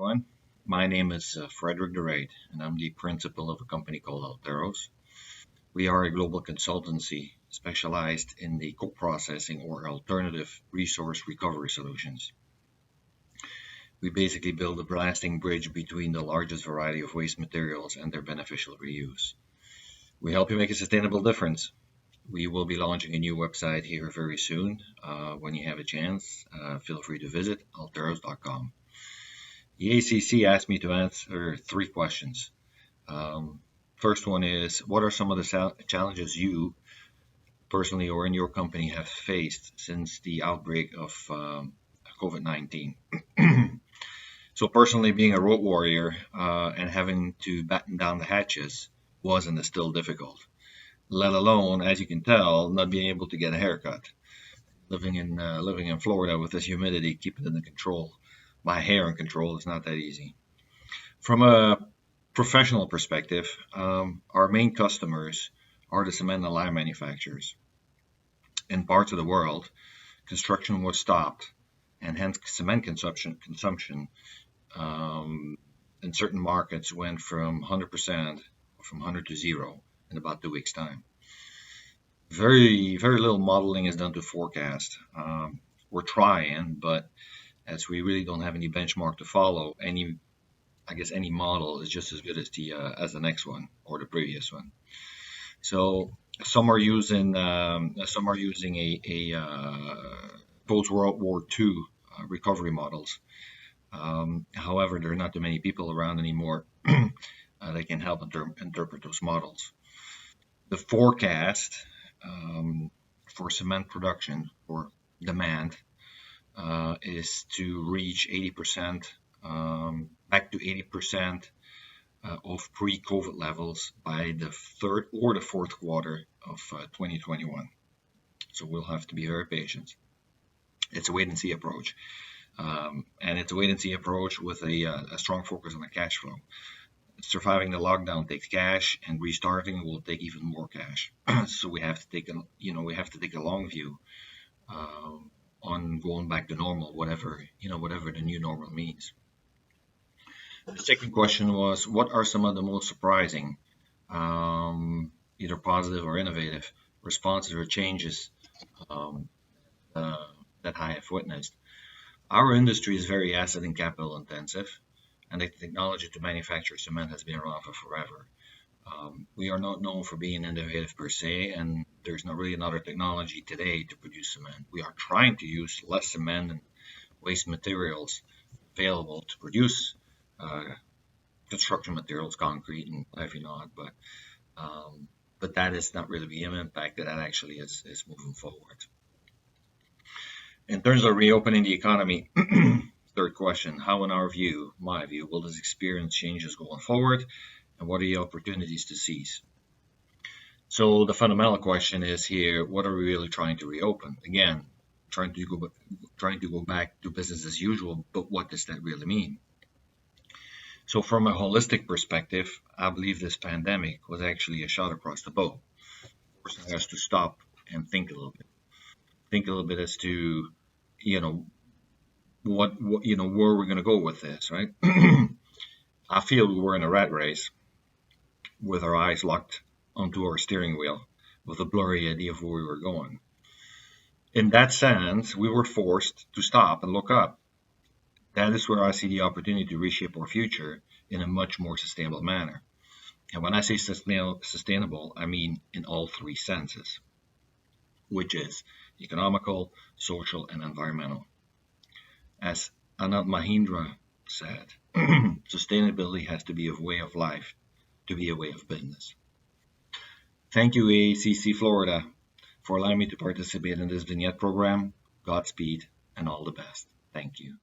Everyone. My name is Frederick De Raedt, and I'm the principal of a company called ALTERROS. We are a global consultancy specialized in the co-processing or alternative resource recovery solutions. We basically build a lasting bridge between the largest variety of waste materials and their beneficial reuse. We help you make a sustainable difference. We will be launching a new website here very soon. When you have a chance, feel free to visit alterros.com. The ACC asked me to answer 3 questions. First one is, what are some of the challenges you personally or in your company have faced since the outbreak of COVID-19? So personally, being a road warrior and having to batten down the hatches was and is still difficult, let alone, as you can tell, not being able to get a haircut. Living in Florida with this humidity, keeping it under control, my hair in control, is not that easy. From a professional perspective, our main customers are the cement and lime manufacturers. In parts of the world, construction was stopped, and hence cement consumption in certain markets went from 100%, from 100 to 0 in about 2 weeks' time. Very little modeling is done to forecast. We're trying, but as we really don't have any benchmark to follow, any model is just as good as the next one or the previous one. So some are using a post World War II recovery models. However, there are not too many people around anymore that can help interpret those models. The forecast for cement production or demand is to reach 80%, back to 80% of pre-COVID levels by the third or the fourth quarter of 2021. So we'll have to be very patient. It's a wait-and-see approach, and it's a wait-and-see approach with a strong focus on the cash flow. Surviving the lockdown takes cash, and restarting will take even more cash. So we have to take a long view on going back to normal, whatever the new normal means. The second question was, what are some of the most surprising, either positive or innovative responses or changes that I have witnessed? Our industry is very asset and capital intensive, and the technology to manufacture cement has been around for forever. We are not known for being innovative per se, and there's not really another technology today to produce cement. We are trying to use less cement and waste materials available to produce construction materials, concrete and everything not, but that is not really the impact that actually is moving forward. In terms of reopening the economy, third question, how in my view, will this experience changes going forward, and what are the opportunities to seize? So the fundamental question is here, what are we really trying to reopen? Again, trying to go back to business as usual, but what does that really mean? So from a holistic perspective, I believe this pandemic was actually a shot across the bow. Forcing us to stop and think a little bit. Think a little bit as to, where we're going to go with this, right? I feel we were in a rat race with our eyes locked onto our steering wheel with a blurry idea of where we were going. In that sense, we were forced to stop and look up. That is where I see the opportunity to reshape our future in a much more sustainable manner. And when I say sustainable, I mean in all 3 senses, which is economical, social, and environmental. As Anand Mahindra said, sustainability has to be a way of life, to be a way of business. Thank you, ACC Florida, for allowing me to participate in this vignette program. Godspeed and all the best. Thank you.